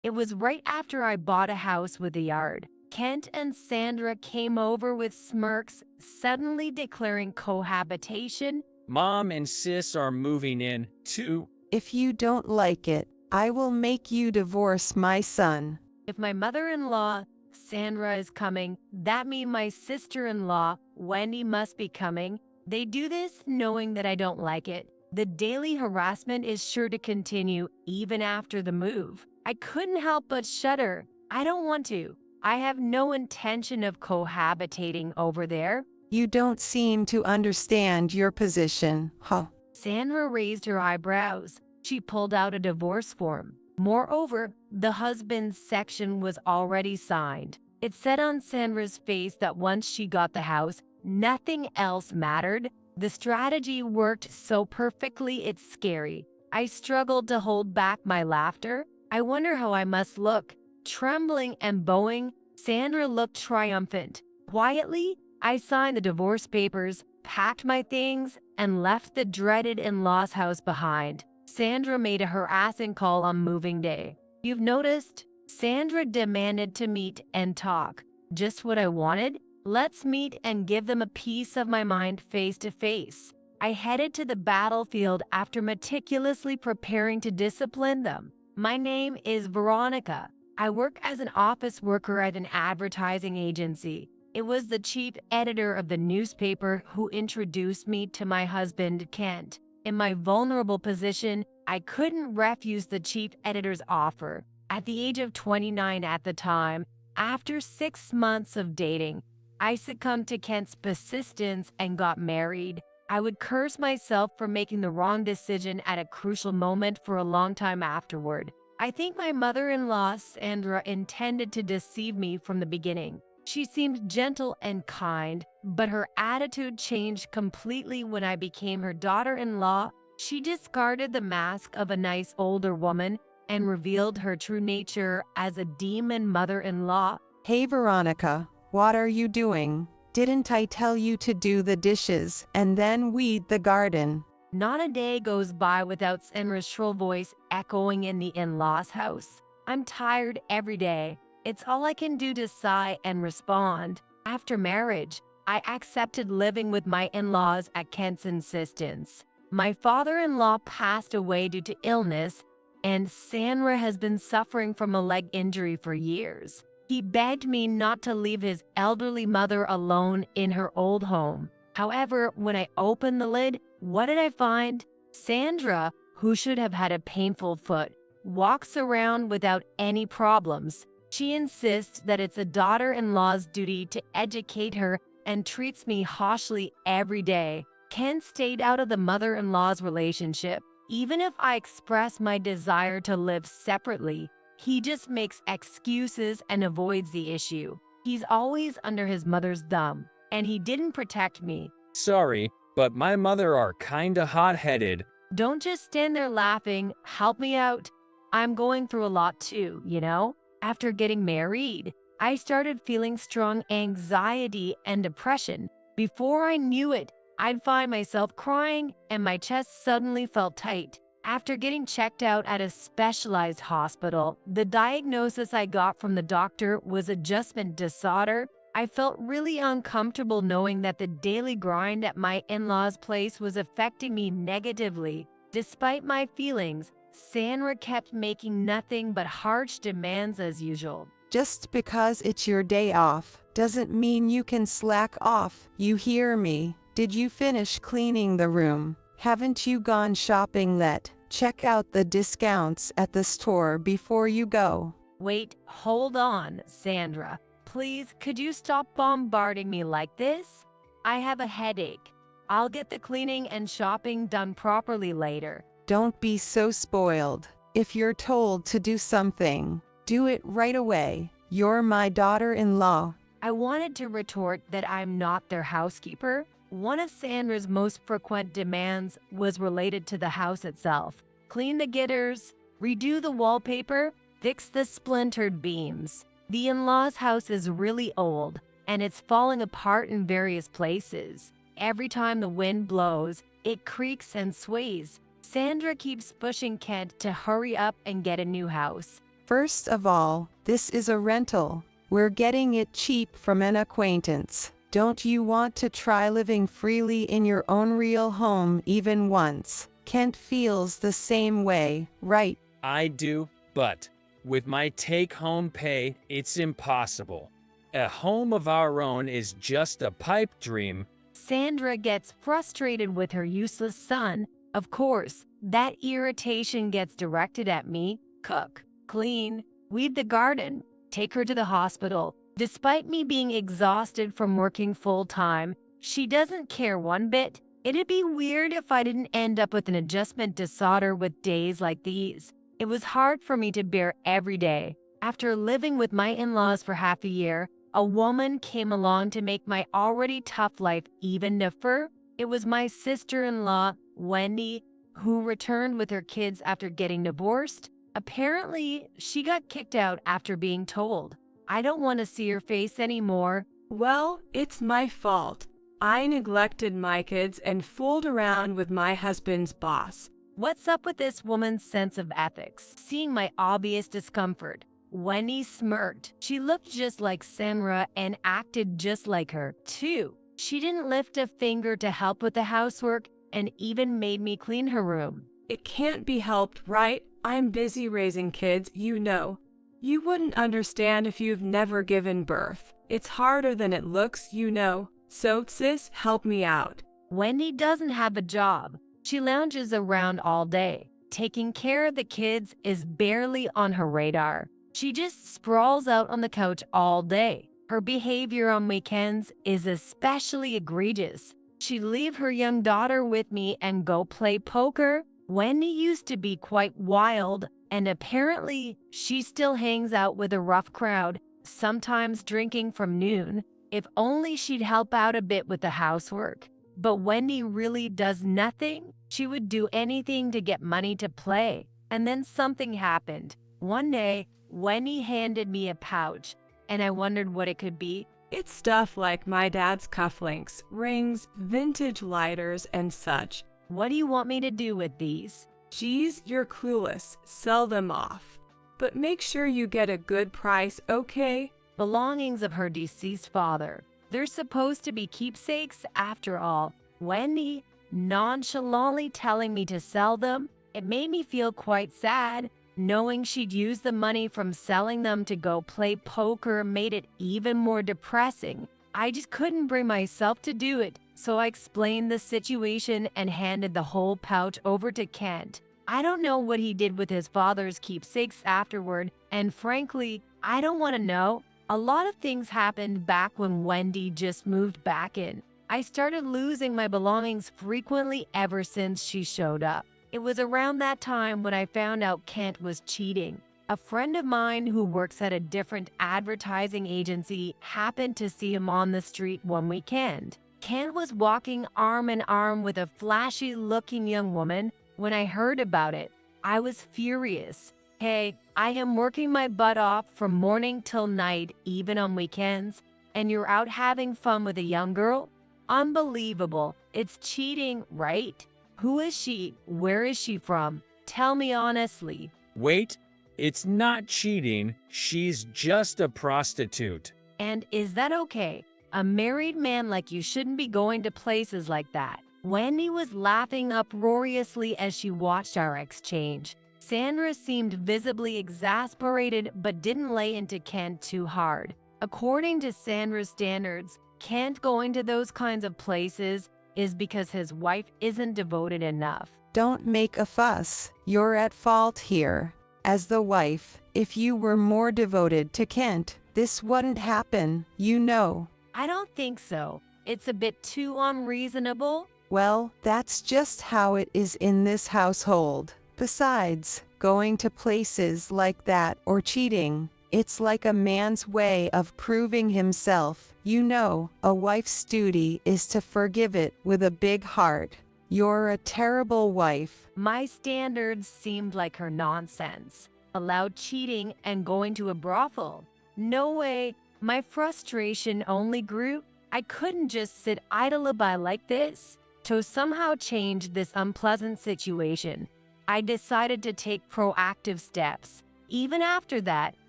It was right after I bought a house with a yard. Kent and Sandra came over with smirks, suddenly declaring cohabitation. Mom and sis are moving in, too. If you don't like it, I will make you divorce my son. If my mother-in-law, Sandra, is coming, that means my sister-in-law, Wendy, must be coming. They do this knowing that I don't like it. The daily harassment is sure to continue even after the move. I couldn't help but shudder. I don't want to. I have no intention of cohabitating over there. You don't seem to understand your position, huh? Sandra raised her eyebrows. She pulled out a divorce form. Moreover, the husband's section was already signed. It said on Sandra's face that once she got the house, nothing else mattered. The strategy worked so perfectly it's scary. I struggled to hold back my laughter. I wonder how I must look. Trembling and bowing, Sandra looked triumphant. Quietly, I signed the divorce papers, packed my things, and left the dreaded in-laws house behind. Sandra made a harassing call on moving day. You've noticed? Sandra demanded to meet and talk. Just what I wanted? Let's meet and give them a piece of my mind face to face. I headed to the battlefield after meticulously preparing to discipline them. My name is Veronica. I work as an office worker at an advertising agency. It was the chief editor of the newspaper who introduced me to my husband, Kent. In my vulnerable position, I couldn't refuse the chief editor's offer. At the age of 29 at the time, after 6 months of dating, I succumbed to Kent's persistence and got married. I would curse myself for making the wrong decision at a crucial moment for a long time afterward. I think my mother-in-law, Sandra, intended to deceive me from the beginning. She seemed gentle and kind, but her attitude changed completely when I became her daughter-in-law. She discarded the mask of a nice older woman and revealed her true nature as a demon mother-in-law. Hey Veronica, what are you doing? Didn't I tell you to do the dishes and then weed the garden? Not a day goes by without Sandra's shrill voice echoing in the in-laws house. I'm tired every day. It's all I can do to sigh and respond. After marriage, I accepted living with my in-laws at Kent's insistence. My father-in-law passed away due to illness, and Sandra has been suffering from a leg injury for years. He begged me not to leave his elderly mother alone in her old home. However, when I opened the lid, what did I find? Sandra, who should have had a painful foot, walks around without any problems. She insists that it's a daughter-in-law's duty to educate her and treats me harshly every day. Ken stayed out of the mother-in-law's relationship. Even if I express my desire to live separately, he just makes excuses and avoids the issue. He's always under his mother's thumb, and he didn't protect me. Sorry, but my mother are kinda hot-headed. Don't just stand there laughing. Help me out. I'm going through a lot too, you know? After getting married, I started feeling strong anxiety and depression. Before I knew it, I'd find myself crying and my chest suddenly felt tight. After getting checked out at a specialized hospital, the diagnosis I got from the doctor was adjustment disorder. I felt really uncomfortable knowing that the daily grind at my in-laws' place was affecting me negatively. Despite my feelings, Sandra kept making nothing but harsh demands as usual. Just because it's your day off doesn't mean you can slack off. You hear me? Did you finish cleaning the room? Haven't you gone shopping yet? Check out the discounts at the store before you go. Wait, hold on, Sandra. Please, could you stop bombarding me like this? I have a headache. I'll get the cleaning and shopping done properly later. Don't be so spoiled. If you're told to do something, do it right away. You're my daughter-in-law. I wanted to retort that I'm not their housekeeper. One of Sandra's most frequent demands was related to the house itself. Clean the gutters, redo the wallpaper, fix the splintered beams. The in-laws' house is really old, and it's falling apart in various places. Every time the wind blows, it creaks and sways. Sandra keeps pushing Kent to hurry up and get a new house. First of all, this is a rental. We're getting it cheap from an acquaintance. Don't you want to try living freely in your own real home even once? Kent feels the same way, right? I do, but with my take-home pay, it's impossible. A home of our own is just a pipe dream. Sandra gets frustrated with her useless son. Of course, that irritation gets directed at me. Cook, clean, weed the garden, take her to the hospital. Despite me being exhausted from working full-time, she doesn't care one bit. It'd be weird if I didn't end up with an adjustment disorder with days like these. It was hard for me to bear every day. After living with my in-laws for half a year, a woman came along to make my already tough life even tougher. It was my sister-in-law, Wendy, who returned with her kids after getting divorced. Apparently, she got kicked out after being told, "I don't want to see your face anymore." Well, it's my fault. I neglected my kids and fooled around with my husband's boss. What's up with this woman's sense of ethics? Seeing my obvious discomfort, Wendy smirked. She looked just like Sandra and acted just like her, too. She didn't lift a finger to help with the housework and even made me clean her room. It can't be helped, right? I'm busy raising kids, you know. You wouldn't understand if you've never given birth. It's harder than it looks, you know. So, sis, help me out. Wendy doesn't have a job. She lounges around all day. Taking care of the kids is barely on her radar. She just sprawls out on the couch all day. Her behavior on weekends is especially egregious. She'd leave her young daughter with me and go play poker. Wendy used to be quite wild, and apparently she still hangs out with a rough crowd, sometimes drinking from noon. If only she'd help out a bit with the housework. But Wendy really does nothing. She would do anything to get money to play. And then something happened. One day, Wendy handed me a pouch, and I wondered what it could be. It's stuff like my dad's cufflinks, rings, vintage lighters, and such. What do you want me to do with these? Geez, you're clueless. Sell them off. But make sure you get a good price, okay? Belongings of her deceased father. They're supposed to be keepsakes after all. Wendy nonchalantly telling me to sell them. It made me feel quite sad. Knowing she'd use the money from selling them to go play poker made it even more depressing. I just couldn't bring myself to do it, so I explained the situation and handed the whole pouch over to Kent. I don't know what he did with his father's keepsakes afterward, and frankly, I don't want to know. A lot of things happened back when Wendy just moved back in. I started losing my belongings frequently ever since she showed up. It was around that time when I found out Kent was cheating. A friend of mine who works at a different advertising agency happened to see him on the street one weekend. Kent was walking arm in arm with a flashy-looking young woman. When I heard about it, I was furious. Hey, I am working my butt off from morning till night, even on weekends, and you're out having fun with a young girl? Unbelievable. It's cheating, right? Who is she? Where is she from? Tell me honestly. Wait, it's not cheating. She's just a prostitute. And is that okay? A married man like you shouldn't be going to places like that. Wendy was laughing uproariously as she watched our exchange. Sandra seemed visibly exasperated but didn't lay into Kent too hard. According to Sandra's standards, Kent going to those kinds of places is because his wife isn't devoted enough. Don't make a fuss. You're at fault here. As the wife, if you were more devoted to Kent, this wouldn't happen, you know. I don't think so. It's a bit too unreasonable. Well, that's just how it is in this household. Besides, going to places like that or cheating, it's like a man's way of proving himself. You know, a wife's duty is to forgive it with a big heart. You're a terrible wife. My standards seemed like her nonsense. Allowed cheating and going to a brothel. No way. My frustration only grew. I couldn't just sit idle by like this. To somehow change this unpleasant situation, I decided to take proactive steps. Even after that,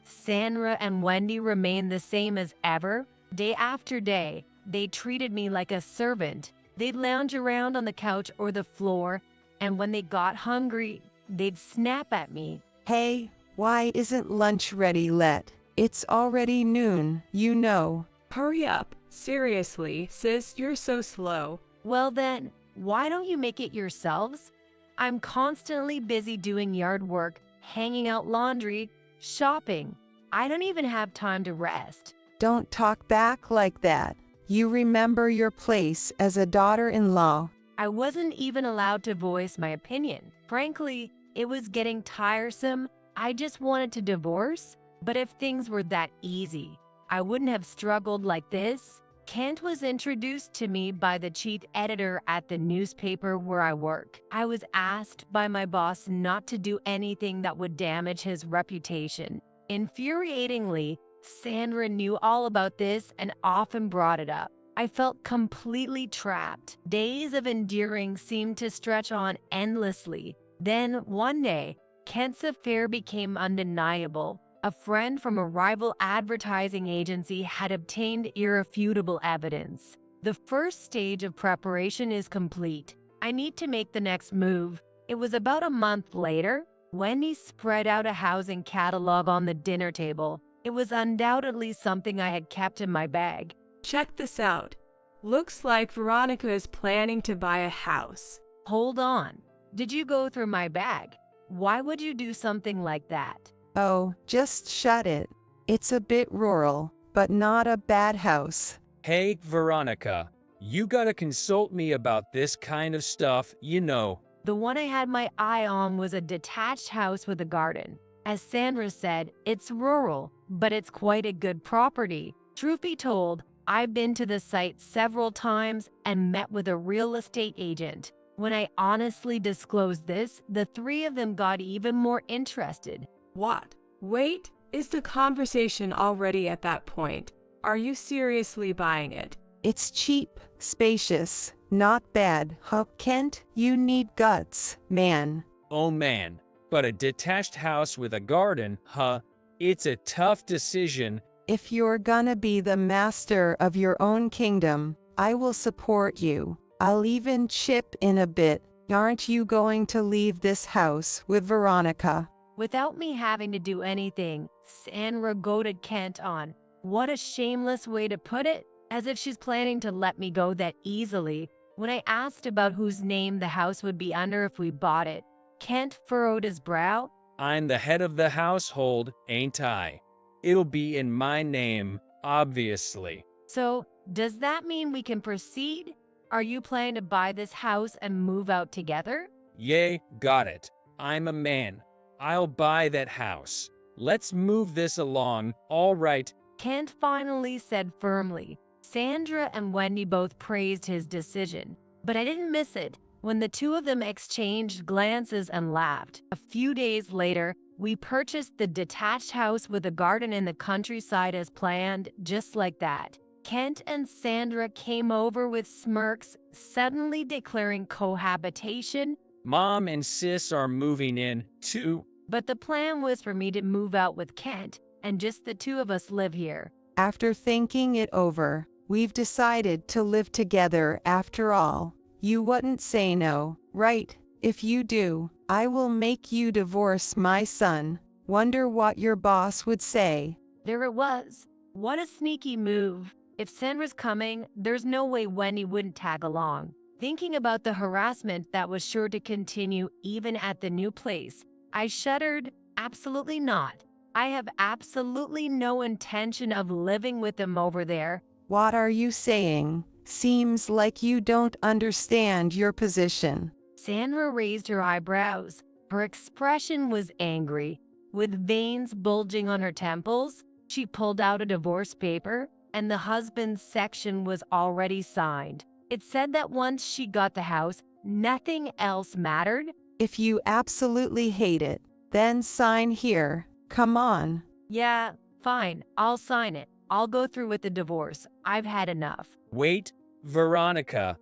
Sandra and Wendy remained the same as ever. Day after day, they treated me like a servant. They'd lounge around on the couch or the floor, and when they got hungry, they'd snap at me. Hey, why isn't lunch ready yet? It's already noon, you know. Hurry up. Seriously, sis, you're so slow. Well then, why don't you make it yourselves? I'm constantly busy doing yard work, hanging out laundry, shopping. I don't even have time to rest. Don't talk back like that. You remember your place as a daughter-in-law. I wasn't even allowed to voice my opinion. Frankly, it was getting tiresome. I just wanted to divorce. But if things were that easy, I wouldn't have struggled like this. Kent was introduced to me by the chief editor at the newspaper where I work. I was asked by my boss not to do anything that would damage his reputation. Infuriatingly, Sandra knew all about this and often brought it up. I felt completely trapped. Days of enduring seemed to stretch on endlessly. Then, one day, Kent's affair became undeniable. A friend from a rival advertising agency had obtained irrefutable evidence. The first stage of preparation is complete. I need to make the next move. It was about a month later. Wendy spread out a housing catalog on the dinner table. It was undoubtedly something I had kept in my bag. Check this out. Looks like Veronica is planning to buy a house. Hold on. Did you go through my bag? Why would you do something like that? Oh, just shut it. It's a bit rural, but not a bad house. Hey, Veronica, you gotta consult me about this kind of stuff, you know. The one I had my eye on was a detached house with a garden. As Sandra said, it's rural, but it's quite a good property. Truth be told, I've been to the site several times and met with a real estate agent. When I honestly disclosed this, the three of them got even more interested. What? Wait, is the conversation already at that point? Are you seriously buying it? It's cheap, spacious, not bad. Huh, Kent? You need guts, man. Oh man, but a detached house with a garden, huh? It's a tough decision. If you're gonna be the master of your own kingdom, I will support you. I'll even chip in a bit. Aren't you going to leave this house with Veronica? Without me having to do anything, Sandra goaded Kent on. What a shameless way to put it, as if she's planning to let me go that easily. When I asked about whose name the house would be under if we bought it, Kent furrowed his brow. I'm the head of the household, ain't I? It'll be in my name, obviously. So, does that mean we can proceed? Are you planning to buy this house and move out together? Yay, got it. I'm a man. I'll buy that house. Let's move this along, all right. Kent finally said firmly. Sandra and Wendy both praised his decision, but I didn't miss it when the two of them exchanged glances and laughed. A few days later, we purchased the detached house with a garden in the countryside as planned, just like that. Kent and Sandra came over with smirks, suddenly declaring cohabitation. Mom and sis are moving in, too. But the plan was for me to move out with Kent, and just the two of us live here. After thinking it over, we've decided to live together after all. You wouldn't say no, right? If you do, I will make you divorce my son. Wonder what your boss would say. There it was. What a sneaky move. If Sandra's coming, there's no way Wendy wouldn't tag along. Thinking about the harassment that was sure to continue even at the new place, I shuddered. Absolutely not. I have absolutely no intention of living with them over there. What are you saying? Seems like you don't understand your position. Sandra raised her eyebrows. Her expression was angry. With veins bulging on her temples, she pulled out a divorce paper, and the husband's section was already signed. It said that once she got the house, nothing else mattered. If you absolutely hate it, then sign here. Come on. Yeah, fine, I'll sign it. I'll go through with the divorce. I've had enough. Wait, Veronica,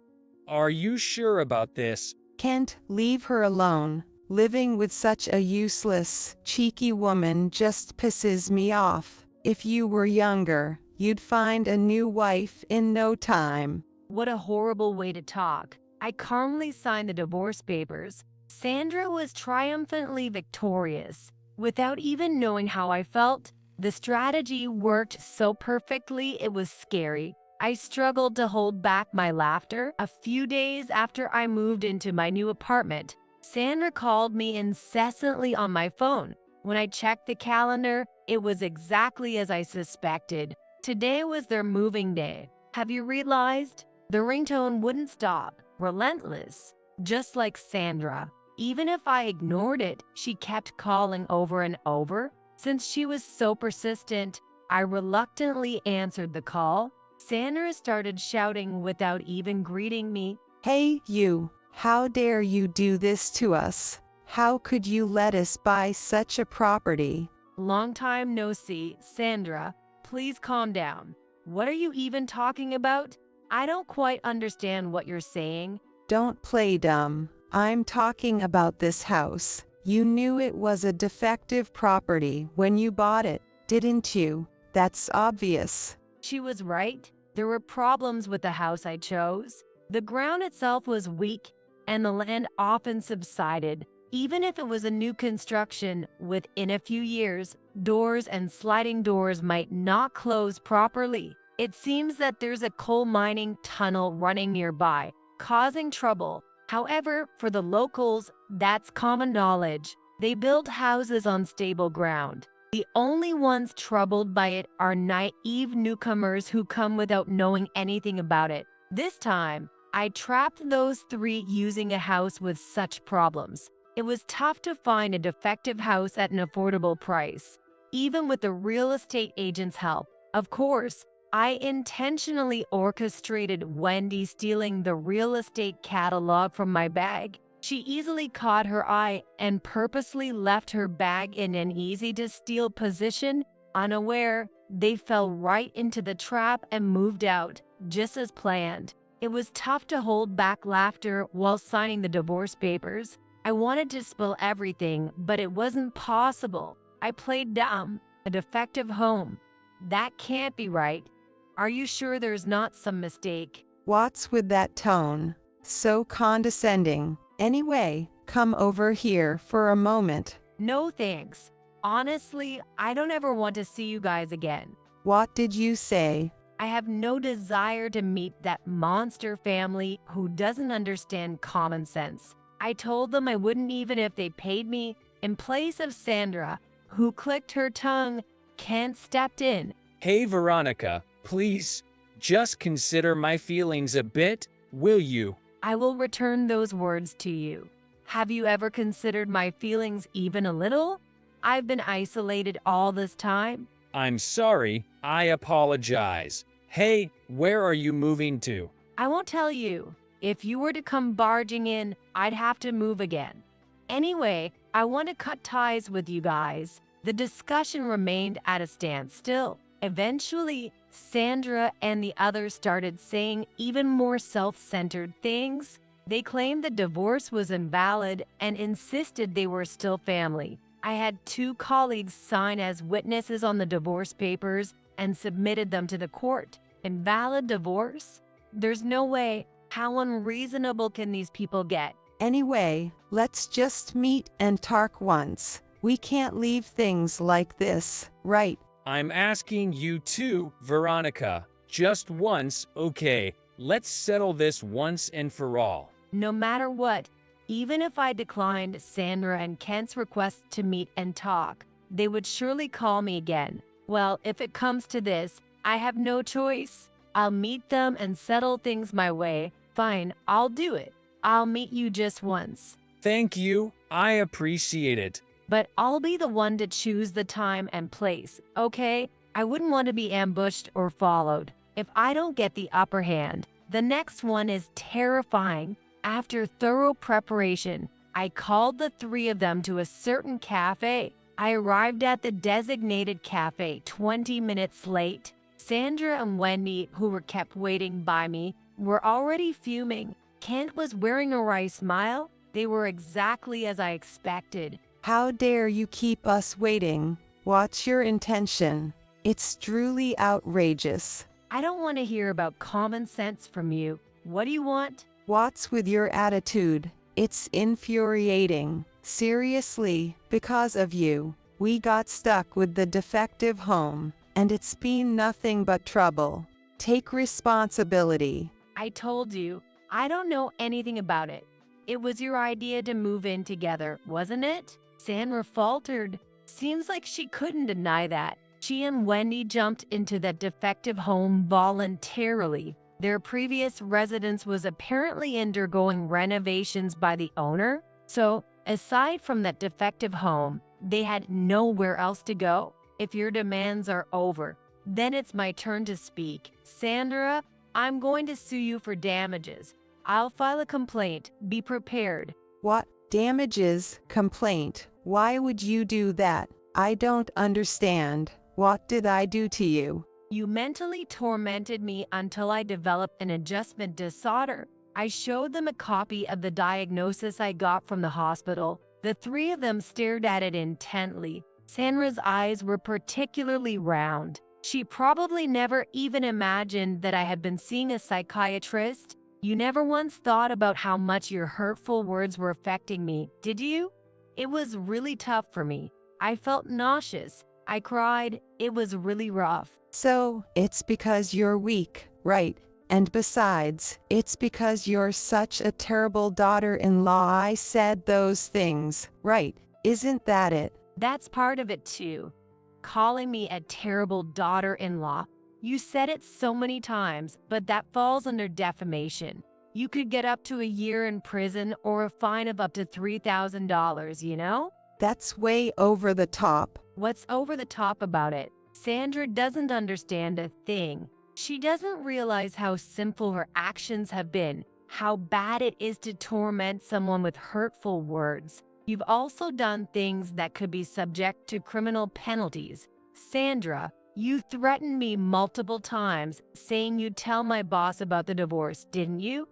are you sure about this? Kent, leave her alone. Living with such a useless, cheeky woman just pisses me off. If you were younger, you'd find a new wife in no time. What a horrible way to talk. I calmly signed the divorce papers. Sandra was triumphantly victorious. Without even knowing how I felt, the strategy worked so perfectly it was scary. I struggled to hold back my laughter. A few days after I moved into my new apartment, Sandra called me incessantly on my phone. When I checked the calendar, it was exactly as I suspected. Today was their moving day. Have you realized? The ringtone wouldn't stop, relentless, just like Sandra. Even if I ignored it, she kept calling over and over. Since she was so persistent, I reluctantly answered the call. Sandra started shouting without even greeting me. Hey, you. How dare you do this to us? How could you let us buy such a property? Long time no see, Sandra. Please calm down. What are you even talking about? I don't quite understand what you're saying. Don't play dumb. I'm talking about this house. You knew it was a defective property when you bought it, didn't you? That's obvious. She was right. There were problems with the house I chose. The ground itself was weak, and the land often subsided. Even if it was a new construction, within a few years, doors and sliding doors might not close properly. It seems that there's a coal mining tunnel running nearby, causing trouble. However, for the locals, that's common knowledge. They build houses on stable ground. The only ones troubled by it are naive newcomers who come without knowing anything about it. This time, I trapped those three using a house with such problems. It was tough to find a defective house at an affordable price, even with the real estate agent's help. Of course, I intentionally orchestrated Wendy stealing the real estate catalog from my bag. She easily caught her eye and purposely left her bag in an easy-to-steal position. Unaware, they fell right into the trap and moved out, just as planned. It was tough to hold back laughter while signing the divorce papers. I wanted to spill everything, but it wasn't possible. I played dumb. A defective home. That can't be right. Are you sure there's not some mistake? What's with that tone? So condescending. Anyway, come over here for a moment. No thanks. Honestly, I don't ever want to see you guys again. What did you say? I have no desire to meet that monster family who doesn't understand common sense. I told them I wouldn't even if they paid me. In place of Sandra, who clicked her tongue, Kent stepped in. Hey Veronica, please, just consider my feelings a bit, will you? I will return those words to you. Have you ever considered my feelings even a little? I've been isolated all this time. I'm sorry, I apologize. Hey, where are you moving to? I won't tell you. If you were to come barging in, I'd have to move again. Anyway, I want to cut ties with you guys. The discussion remained at a standstill. Eventually, Sandra and the others started saying even more self-centered things. They claimed the divorce was invalid and insisted they were still family. I had 2 colleagues sign as witnesses on the divorce papers and submitted them to the court. Invalid divorce? There's no way. How unreasonable can these people get? Anyway, let's just meet and talk once. We can't leave things like this, right? I'm asking you too, Veronica. Just once, okay? Let's settle this once and for all. No matter what, even if I declined Sandra and Kent's request to meet and talk, they would surely call me again. Well, if it comes to this, I have no choice. I'll meet them and settle things my way. Fine, I'll do it. I'll meet you just once. Thank you, I appreciate it. But I'll be the one to choose the time and place, okay? I wouldn't want to be ambushed or followed. If I don't get the upper hand, the next one is terrifying. After thorough preparation, I called the 3 of them to a certain cafe. I arrived at the designated cafe 20 minutes late. Sandra and Wendy, who were kept waiting by me, were already fuming. Kent was wearing a wry smile. They were exactly as I expected. How dare you keep us waiting? What's your intention? It's truly outrageous. I don't want to hear about common sense from you. What do you want? What's with your attitude? It's infuriating. Seriously, because of you, we got stuck with the defective home, and it's been nothing but trouble. Take responsibility. I told you, I don't know anything about it. It was your idea to move in together, wasn't it? Sandra faltered. Seems like she couldn't deny that. She and Wendy jumped into that defective home voluntarily. Their previous residence was apparently undergoing renovations by the owner, so aside from that defective home, they had nowhere else to go. If your demands are over, then it's my turn to speak. Sandra, I'm going to sue you for damages. I'll file a complaint. Be prepared. What? Damages? Complaint? Why would you do that? I don't understand. What did I do to you? You mentally tormented me until I developed an adjustment disorder. I showed them a copy of the diagnosis I got from the hospital. The three of them stared at it intently. Sandra's eyes were particularly round. She probably never even imagined that I had been seeing a psychiatrist. You never once thought about how much your hurtful words were affecting me, did you? It was really tough for me. I felt nauseous. I cried. It was really rough. So, it's because you're weak, right? And besides, it's because you're such a terrible daughter-in-law I said those things, right? Isn't that it? That's part of it too. Calling me a terrible daughter-in-law. You said it so many times, but that falls under defamation. You could get up to a year in prison or a fine of up to $3,000, you know? That's way over the top. What's over the top about it? Sandra doesn't understand a thing. She doesn't realize how sinful her actions have been, how bad it is to torment someone with hurtful words. You've also done things that could be subject to criminal penalties. Sandra, you threatened me multiple times, saying you'd tell my boss about the divorce, didn't you?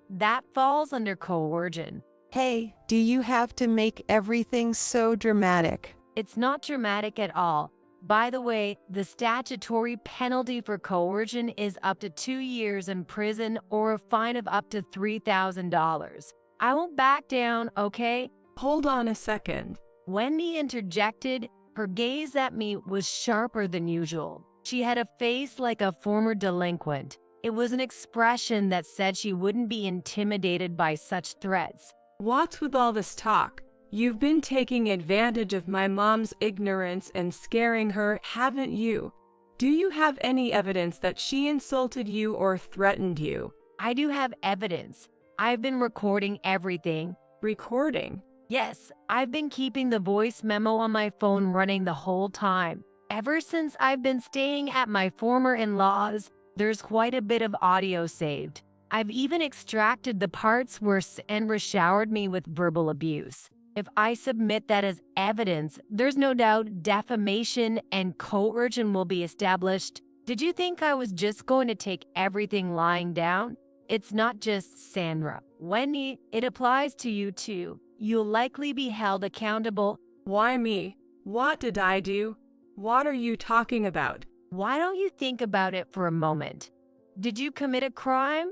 That falls under coercion. Hey, do you have to make everything so dramatic? It's not dramatic at all. By the way, the statutory penalty for coercion is up to 2 years in prison or a fine of up to $3,000. I won't back down, okay? Hold on a second. Wendy interjected. Her gaze at me was sharper than usual. She had a face like a former delinquent. It was an expression that said she wouldn't be intimidated by such threats. What's with all this talk? You've been taking advantage of my mom's ignorance and scaring her, haven't you? Do you have any evidence that she insulted you or threatened you? I do have evidence. I've been recording everything. Recording? Yes, I've been keeping the voice memo on my phone running the whole time. Ever since I've been staying at my former in-laws, there's quite a bit of audio saved. I've even extracted the parts where Sandra showered me with verbal abuse. If I submit that as evidence, there's no doubt defamation and coercion will be established. Did you think I was just going to take everything lying down? It's not just Sandra. Wendy, it applies to you too. You'll likely be held accountable. Why me? What did I do? What are you talking about? Why don't you think about it for a moment? Did you commit a crime?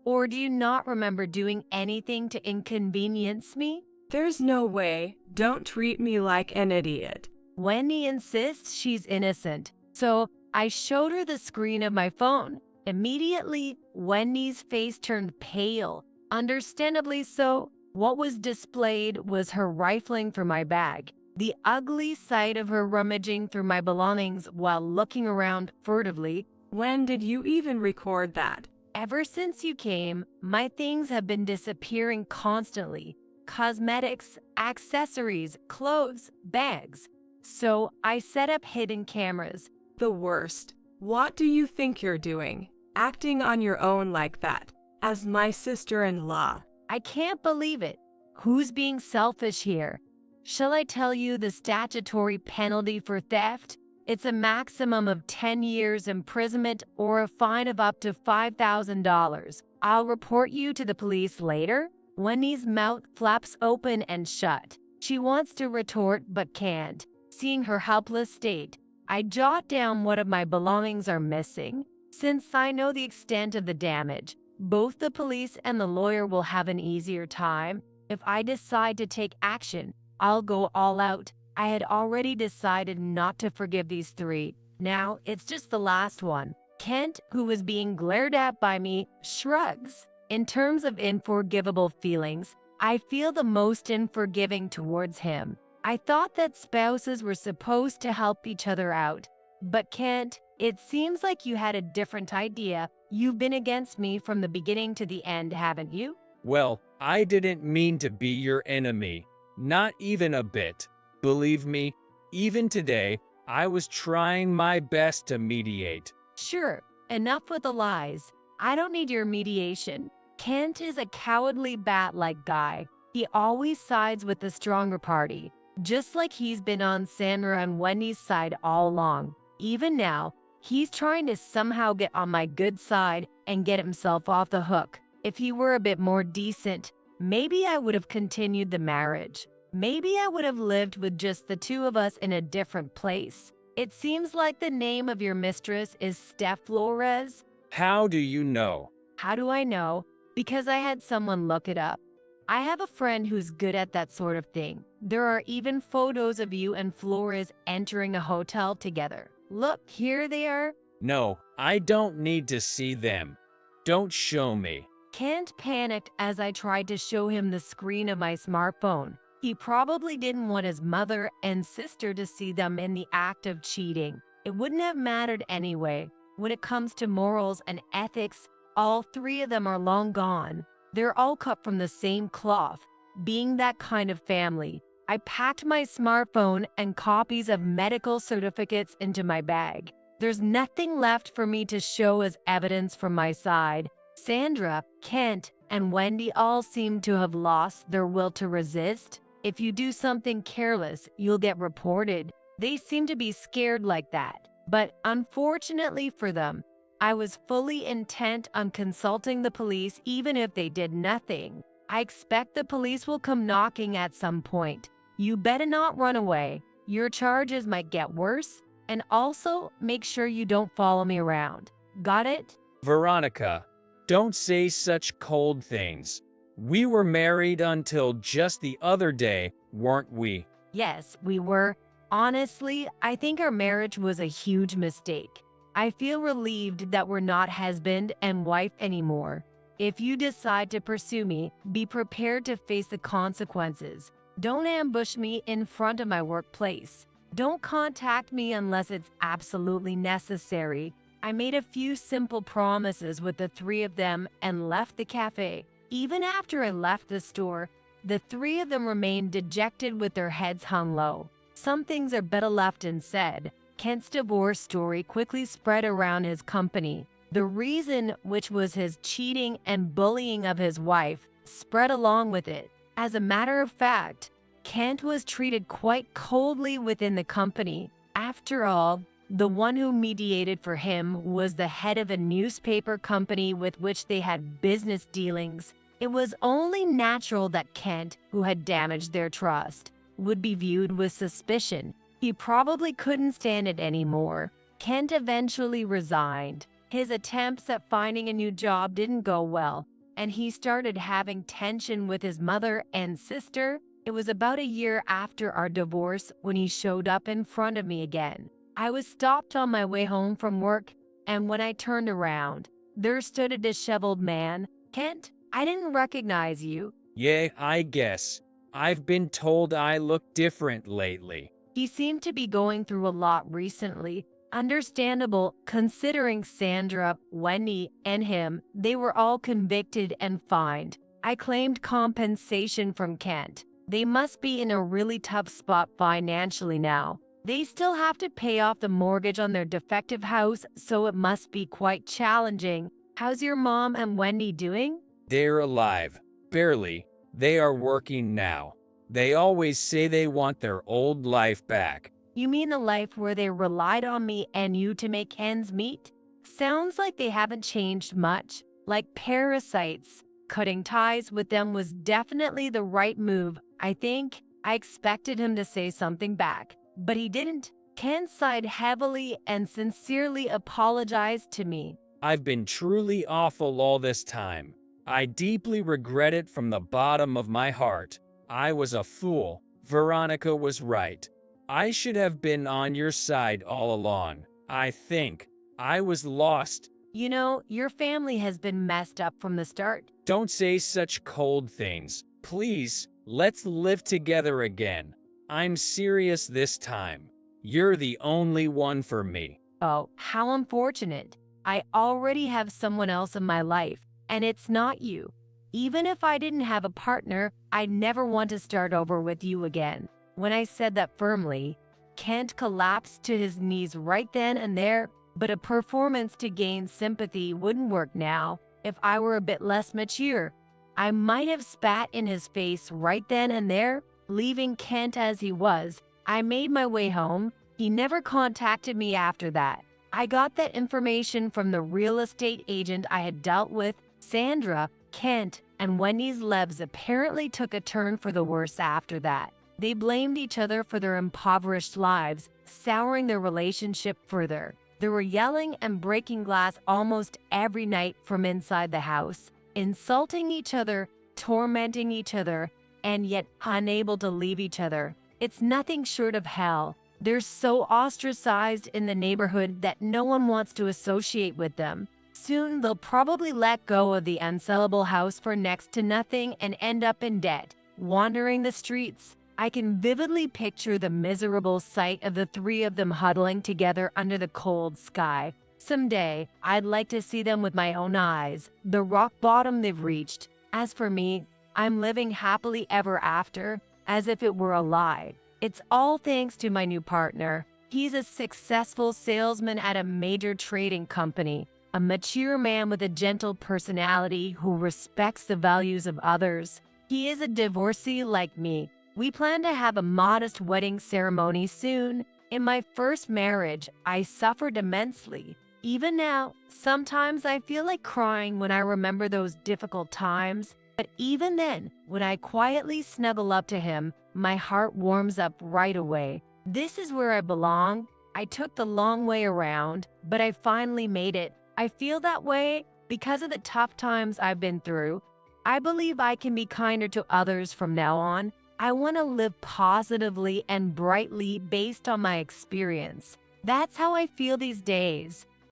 Or do you not remember doing anything to inconvenience me? There's no way. Don't treat me like an idiot. Wendy insists she's innocent, so I showed her the screen of my phone. Immediately, Wendy's face turned pale. Understandably so. What was displayed was her rifling for my bag. The ugly sight of her rummaging through my belongings while looking around furtively. When did you even record that? Ever since you came, my things have been disappearing constantly. Cosmetics, accessories, clothes, bags. So I set up hidden cameras. The worst. What do you think you're doing? Acting on your own like that, as my sister-in-law. I can't believe it. Who's being selfish here? Shall I tell you the statutory penalty for theft? It's a maximum of 10 years imprisonment or a fine of up to $5,000. I'll report you to the police later. Wendy's mouth flaps open and shut. She wants to retort but can't. Seeing her helpless state, I jot down what of my belongings are missing. Since I know the extent of the damage, both the police and the lawyer will have an easier time. If I decide to take action, I'll go all out. I had already decided not to forgive these three. Now it's just the last one. Kent, who was being glared at by me, shrugs. In terms of unforgivable feelings, I feel the most unforgiving towards him. I thought that spouses were supposed to help each other out. But Kent, it seems like you had a different idea. You've been against me from the beginning to the end, haven't you? Well, I didn't mean to be your enemy. Not even a bit. Believe me, even today, I was trying my best to mediate. Sure, enough with the lies. I don't need your mediation. Kent is a cowardly bat-like guy. He always sides with the stronger party, just like he's been on Sandra and Wendy's side all along. Even now, he's trying to somehow get on my good side and get himself off the hook. If he were a bit more decent, maybe I would have continued the marriage. Maybe I would have lived with just the two of us in a different place. It seems like the name of your mistress is Stepmothers. How do you know? How do I know? Because I had someone look it up. I have a friend who's good at that sort of thing. There are even photos of you and Flores entering a hotel together. Look, here they are. No, I don't need to see them. Don't show me. Kent panicked as I tried to show him the screen of my smartphone. He probably didn't want his mother and sister to see them in the act of cheating. It wouldn't have mattered anyway. When it comes to morals and ethics, all three of them are long gone. They're all cut from the same cloth. Being that kind of family, I packed my smartphone and copies of medical certificates into my bag. There's nothing left for me to show as evidence from my side. Sandra, Kent, and Wendy all seem to have lost their will to resist. If you do something careless, you'll get reported. They seem to be scared like that. But unfortunately for them, I was fully intent on consulting the police even if they did nothing. I expect the police will come knocking at some point. You better not run away. Your charges might get worse. And also, make sure you don't follow me around. Got it? Veronica, don't say such cold things. We were married until just the other day, weren't we? Yes, we were. Honestly, I think our marriage was a huge mistake. I feel relieved that we're not husband and wife anymore. If you decide to pursue me, be prepared to face the consequences. Don't ambush me in front of my workplace. Don't contact me unless it's absolutely necessary. I made a few simple promises with the three of them and left the cafe. Even after I left the store, the three of them remained dejected with their heads hung low. Some things are better left unsaid. Kent's divorce story quickly spread around his company. The reason, which was his cheating and bullying of his wife, spread along with it. As a matter of fact, Kent was treated quite coldly within the company. After all, the one who mediated for him was the head of a newspaper company with which they had business dealings. It was only natural that Kent, who had damaged their trust, would be viewed with suspicion. He probably couldn't stand it anymore. Kent eventually resigned. His attempts at finding a new job didn't go well, and he started having tension with his mother and sister. It was about a year after our divorce when he showed up in front of me again. I was stopped on my way home from work, and when I turned around, there stood a disheveled man. Kent, I didn't recognize you. Yeah, I guess. I've been told I look different lately. He seemed to be going through a lot recently. Understandable, considering Sandra, Wendy, and him, they were all convicted and fined. I claimed compensation from Kent. They must be in a really tough spot financially now. They still have to pay off the mortgage on their defective house, so it must be quite challenging. How's your mom and Wendy doing? They're alive. Barely. They are working now. They always say they want their old life back. You mean the life where they relied on me and you to make ends meet? Sounds like they haven't changed much. Like parasites. Cutting ties with them was definitely the right move. I think I expected him to say something back, but he didn't. Kent sighed heavily and sincerely apologized to me. I've been truly awful all this time. I deeply regret it from the bottom of my heart. I was a fool. Veronica was right. I should have been on your side all along. I think I was lost. You know, your family has been messed up from the start. Don't say such cold things. Please, let's live together again. I'm serious this time. You're the only one for me. Oh, how unfortunate. I already have someone else in my life, and it's not you. Even if I didn't have a partner, I'd never want to start over with you again. When I said that firmly, Kent collapsed to his knees right then and there, but a performance to gain sympathy wouldn't work now. If I were a bit less mature, I might have spat in his face right then and there, leaving Kent as he was. I made my way home. He never contacted me after that. I got that information from the real estate agent I had dealt with. Sandra, Kent, and Wendy's lives apparently took a turn for the worse after that. They blamed each other for their impoverished lives, souring their relationship further. They were yelling and breaking glass almost every night from inside the house, insulting each other, tormenting each other, and yet unable to leave each other. It's nothing short of hell. They're so ostracized in the neighborhood that no one wants to associate with them. Soon they'll probably let go of the unsellable house for next to nothing and end up in debt, wandering the streets. I can vividly picture the miserable sight of the three of them huddling together under the cold sky. Someday, I'd like to see them with my own eyes, the rock bottom they've reached. As for me, I'm living happily ever after, as if it were a lie. It's all thanks to my new partner. He's a successful salesman at a major trading company, a mature man with a gentle personality who respects the values of others. He is a divorcee like me. We plan to have a modest wedding ceremony soon. In my first marriage, I suffered immensely. Even now, sometimes I feel like crying when I remember those difficult times. But even then, when I quietly snuggle up to him, my heart warms up right away. This is where I belong. I took the long way around, but I finally made it. I feel that way because of the tough times I've been through. I believe I can be kinder to others from now on. I want to live positively and brightly based on my experience. That's how I feel these days.